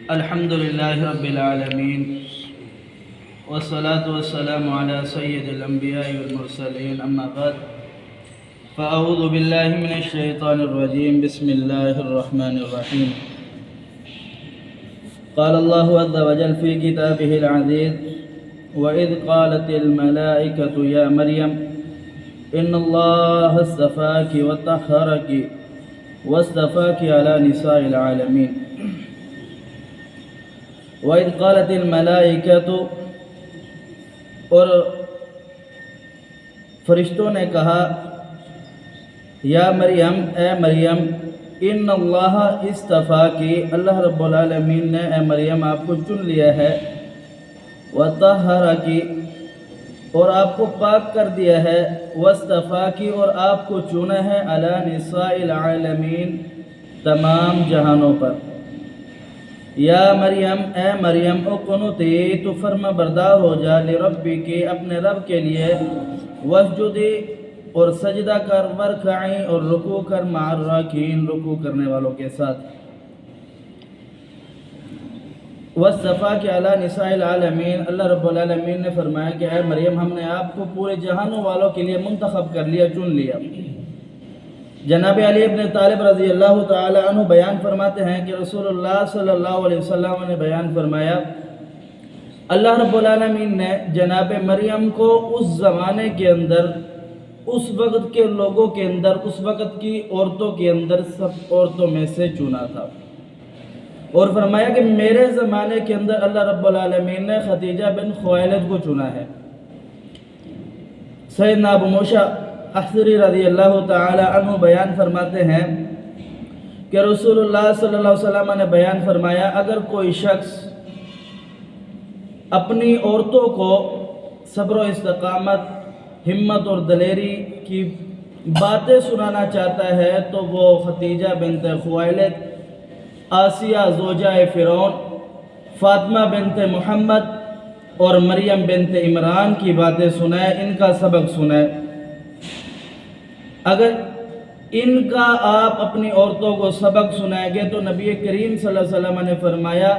الحمد لله رب العالمين والصلاة والسلام على سيد الأنبياء والمرسلين، أما بعد فأعوذ بالله من الشيطان الرجيم. بسم الله الرحمن الرحيم. قال الله عز وجل في كتابه العزيز: وإذ قالت الملائكة يا مريم إن الله اصطفاك وطهرك واصطفاك على نساء العالمين. وَإِذْ قَالَتِ الْمَلَائِكَةُ، اور فرشتوں نے کہا، یا مریم، اے مریم، ان اللہ اصطفاکی، اللہ رب العالمین نے اے مریم آپ کو چن لیا ہے، وَطَهَّرَكِ، اور آپ کو پاک کر دیا ہے، وَاصْطَفَاكِ، اور آپ کو چنا ہے، عَلَى نِسَاءِ الْعَالَمِينَ، تمام جہانوں پر. یا مریم، اے مریم، اقنتی، تو فرما بردار ہو جا، لربک، اپنے رب کے لیے، واسجدی، اور سجدہ کر، ورکعی، اور رکوع کر، مع الراکعین، رکوع کرنے والوں کے ساتھ. واصطفاک علی نساء العالمین، اللہ رب العالمین نے فرمایا کہ اے مریم، ہم نے آپ کو پورے جہانوں والوں کے لیے منتخب کر لیا، چن لیا. جناب علی ابن طالب رضی اللہ تعالی عنہ بیان فرماتے ہیں کہ رسول اللہ صلی اللہ علیہ وسلم نے بیان فرمایا، اللہ رب العالمین نے جناب مریم کو اس زمانے کے اندر، اس وقت کے لوگوں کے اندر، اس وقت کی عورتوں کے اندر سب عورتوں میں سے چنا تھا، اور فرمایا کہ میرے زمانے کے اندر اللہ رب العالمین نے خدیجہ بن خویلد کو چنا ہے. سیدنا ابو موسیٰ اشعری رضی اللہ تعالی عنہ بیان فرماتے ہیں کہ رسول اللہ صلی اللہ علیہ وسلم نے بیان فرمایا، اگر کوئی شخص اپنی عورتوں کو صبر و استقامت، ہمت اور دلیری کی باتیں سنانا چاہتا ہے تو وہ خدیجہ بنت خویلد، آسیہ زوجہ فرعون، فاطمہ بنت محمد اور مریم بنت عمران کی باتیں سنائے، ان کا سبق سنائے. اگر ان کا آپ اپنی عورتوں کو سبق سنائیں گے تو نبی کریم صلی اللہ علیہ وسلم نے فرمایا،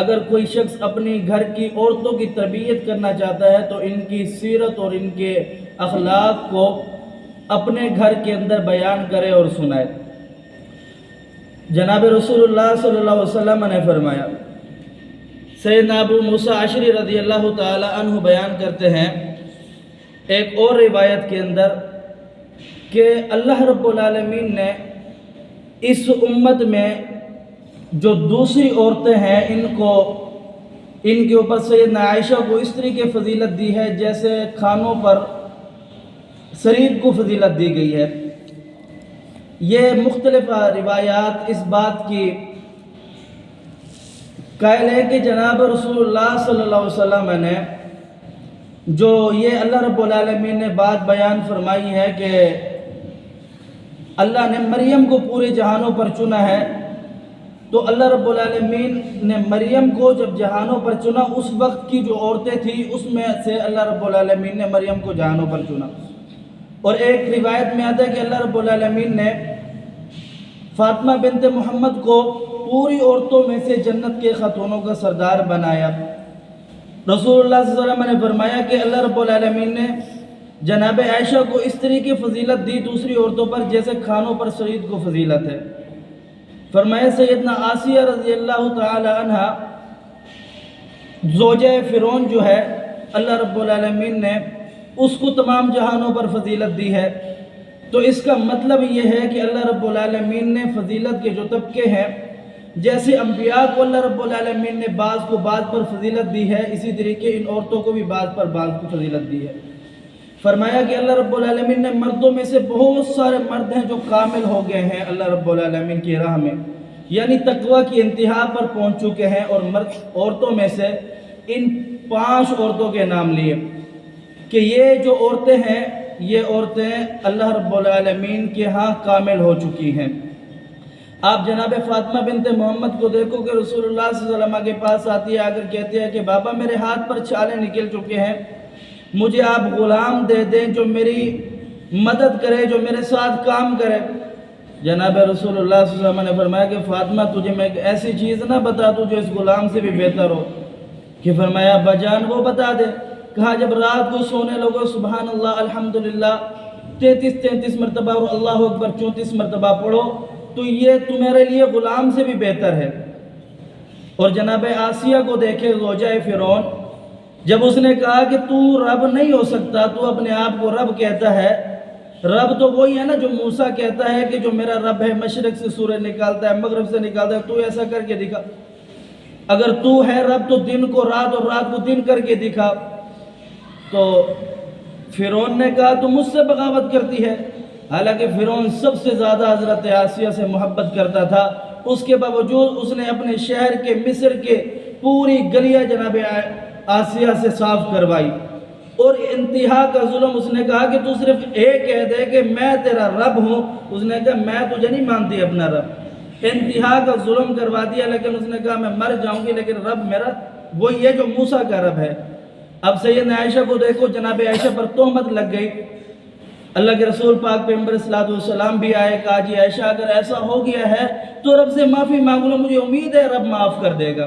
اگر کوئی شخص اپنی گھر کی عورتوں کی تربیت کرنا چاہتا ہے تو ان کی سیرت اور ان کے اخلاق کو اپنے گھر کے اندر بیان کرے اور سنائے. جناب رسول اللہ صلی اللہ علیہ وسلم نے فرمایا. سیدنا ابو موسیٰ اشعری رضی اللہ تعالی عنہ بیان کرتے ہیں ایک اور روایت کے اندر کہ اللہ رب العالمین نے اس امت میں جو دوسری عورتیں ہیں ان کے اوپر سیدنا عائشہ کو اس طریقے فضیلت دی ہے جیسے کھانوں پر سرید کو فضیلت دی گئی ہے. یہ مختلف روایات اس بات کی قائل ہے کہ جناب رسول اللہ صلی اللہ علیہ وسلم نے جو یہ اللہ رب العالمین نے بات بیان فرمائی ہے کہ اللہ نے مریم کو پورے جہانوں پر چنا ہے، تو اللہ رب العالمین نے مریم کو جب جہانوں پر چنا، اس وقت کی جو عورتیں تھیں اس میں سے اللہ رب العالمین نے مریم کو جہانوں پر چنا. اور ایک روایت میں آتا ہے کہ اللہ رب العالمین نے فاطمہ بنت محمد کو پوری عورتوں میں سے جنت کے خاتونوں کا سردار بنایا. رسول اللہ صلی اللہ علیہ وسلم نے فرمایا کہ اللہ رب العالمین نے جناب عائشہ کو اس طریقے فضیلت دی دوسری عورتوں پر جیسے کھانوں پر سرید کو فضیلت ہے. فرمایا سیدنا آسیہ رضی اللہ تعالی عنہ زوجہ فرعون جو ہے، اللہ رب العالمین نے اس کو تمام جہانوں پر فضیلت دی ہے. تو اس کا مطلب یہ ہے کہ اللہ رب العالمین نے فضیلت کے جو طبقے ہیں، جیسے انبیاء کو اللہ رب العالمین نے بعض کو بعض پر فضیلت دی ہے، اسی طریقے ان عورتوں کو بھی بعض پر بعض کو فضیلت دی ہے. فرمایا کہ اللہ رب العالمین نے مردوں میں سے بہت سارے مرد ہیں جو کامل ہو گئے ہیں اللہ رب العالمین کی راہ میں، یعنی تقوی کی انتہا پر پہنچ چکے ہیں، اور مرد عورتوں میں سے ان 5 عورتوں کے نام لیے کہ یہ جو عورتیں ہیں یہ عورتیں اللہ رب العالمین کے ہاں کامل ہو چکی ہیں. آپ جناب فاطمہ بنت محمد کو دیکھو کہ رسول اللہ صلی اللہ علیہ وسلم کے پاس آتی ہے، آگر کہتے ہیں کہ بابا میرے ہاتھ پر چھالے نکل چکے ہیں، مجھے آپ غلام دے دیں جو میری مدد کرے، جو میرے ساتھ کام کرے. जनाब रसूलुल्लाह सल्लल्लाहु अलैहि वसल्लम ने फरमाया कि फ़ातिमा तुझे मैं एक ऐसी चीज़ ना बता दूँ जो इस गुलाम से भी बेहतर हो। कि फरमाया अब्बा जान वो बता दे। कहा जब रात को सोने लगो सुबहान अल्लाह अल्हम्दुलिल्लाह 33 मरतबा और अल्लाह अकबर 34 मरतबा पढ़ो तो ये तुम्हारे लिए ग़ुलाम से भी बेहतर है। और जनाब आसिया को देखे ज़ौजाए फ़िरौन, जब उसने कहा कि तू रब नहीं हो सकता, तू अपने आप को रब कहता है, रब तो वही है ना जो मूसा कहता है कि जो मेरा रब है मशरक़ से सूरज निकालता है मगरब से निकालता है, तू ऐसा करके दिखा। अगर तू है रब तो दिन को रात और रात को दिन करके दिखा। तो फ़िरौन ने कहा तू मुझसे बगावत करती है। हालांकि फ़िरौन सबसे ज़्यादा हज़रत आसिया से मोहब्बत करता था, उसके बावजूद उसने अपने शहर के मिस्र के पूरी गलियां जनाब आसिया से साफ करवाई और इंतहा का जुल्म। उसने कहा कि तू सिर्फ एक कह दे कि मैं तेरा रब हूँ। उसने कहा मैं तुझे नहीं मानती अपना रब। इंतहा का जुल्म करवा दिया, लेकिन उसने कहा मैं मर जाऊंगी लेकिन रब मेरा वही है जो मूसा का रब है। अब सैयदना आयशा को देखो, जनाब आयशा पर तोहमत लग गई। अल्लाह के रसूल पाक पैगंबर सल्लल्लाहु अलैहि वसल्लम भी आए, कहा जी आयशा अगर ऐसा हो गया है तो रब से माफ़ी मांग लो, मुझे उम्मीद है रब माफ़ कर देगा।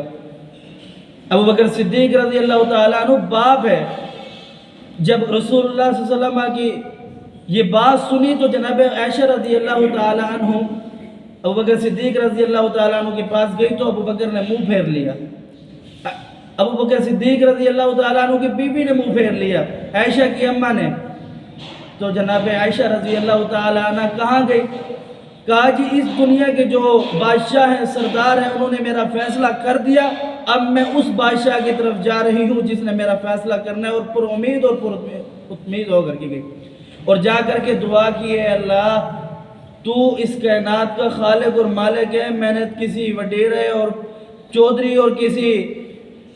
अबू बकर सिद्दीक रज़ी अल्लाह तआला अन्हु बाप है। जब रसूलुल्लाह सल्लल्लाहु अलैहि वसल्लम की ये बात सुनी तो जनाब आयशा रज़ी अल्लाह तआला अन्हु अबू बकर सिद्दीक रज़ी अल्लाह तआला अन्हु के पास गई तो अबू बकर ने मुँह फेर लिया। अबू बकर सिद्दीक रज़ी अल्लाह तआला अन्हु की बीवी ने मुँह फेर लिया, आयशा की अम्मा ने। तो जनाब आयशा रज़ी अल्लाह तआला अन्हा कहाँ गई? कहा जी इस दुनिया के जो बादशाह हैं, सरदार हैं, उन्होंने मेरा फैसला कर दिया, अब मैं उस बादशाह की तरफ जा रही हूँ जिसने मेरा फैसला करना है। और पुर उम्मीद और उम्मीद होकर के गई और जा कर के दुआ की है अल्लाह तू इस कायनात का खालिक और मालिक है, मैंने किसी वडेरे और चौधरी और किसी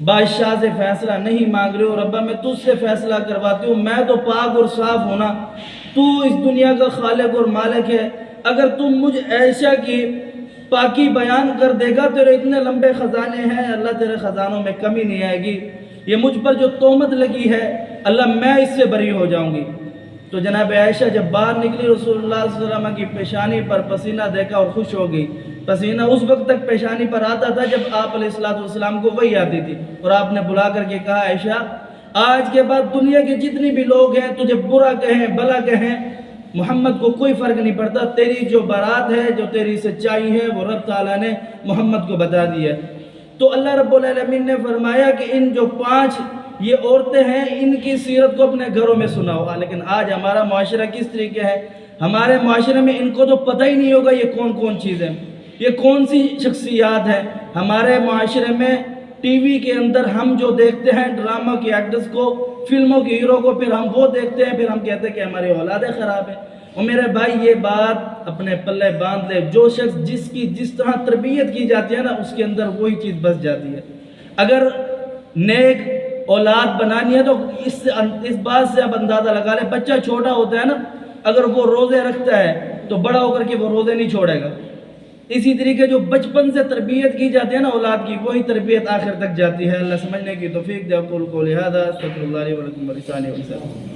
बादशाह से फैसला नहीं मांग रही हूँ, रब्बा मैं तुझसे फैसला करवाती हूँ, मैं तो पाक और साफ होना, तू इस दुनिया का खालिक और मालिक है। अगर तुम मुझ ऐशा की पाकी बयान कर देगा, तेरे इतने लंबे ख़जाने हैं अल्लाह, तेरे ख़जानों में कमी नहीं आएगी। ये मुझ पर जो तोहमत लगी है अल्लाह मैं इससे बरी हो जाऊँगी। तो जनाब आयशा जब बाहर निकली, रसूलुल्लाह सल्लल्लाहु अलैहि वसल्लम की पेशानी पर पसीना देखा और खुश हो गई। पसीना उस वक्त तक पेशानी पर आता था जब आप अलैहिस्सलातु वस्सलाम को वही आती थी। और आपने बुला करके कहा आयशा आज के बाद दुनिया के जितने भी लोग हैं तुझे बुरा कहें भला कहें, मोहम्मद को कोई फ़र्क नहीं पड़ता, तेरी जो बारात है जो तेरी सच्चाई है वो रब ताला ने मोहम्मद को बता दी है। तो अल्लाह रब्बुल आलमीन ने फरमाया कि इन जो 5 ये औरतें हैं इनकी सीरत को अपने घरों में सुनाओ। लेकिन आज हमारा माशरा किस तरीके है? हमारे माशरे में इनको तो पता ही नहीं होगा ये कौन कौन चीज़ें, ये कौन सी शख्सियात है। हमारे माशरे में टीवी के अंदर हम जो देखते हैं ड्रामा के एक्टर्स को, फिल्मों के हीरो को, फिर हम वो देखते हैं, फिर हम कहते हैं कि हमारी औलादें ख़राब है। और मेरे भाई ये बात अपने पल्ले बांध ले, जो शख्स जिसकी जिस तरह तरबियत की जाती है ना उसके अंदर वही चीज़ बस जाती है। अगर नेक औलाद बनानी है तो इस बात से आप अंदाज़ा लगा ले, बच्चा छोटा होता है ना, अगर वो रोज़े रखता है तो बड़ा होकर के वो रोज़े नहीं छोड़ेगा। इसी तरीके जो बचपन से तरबियत की जाती है ना औलाद की, वही तरबियत आखिर तक जाती है। अल्लाह समझने की तौफीक दे। अक़ूलु क़ौली हाज़ा अस्तग़फ़िरुल्लाह ली व लकुम व लिसाइरिल मुस्लिमीन।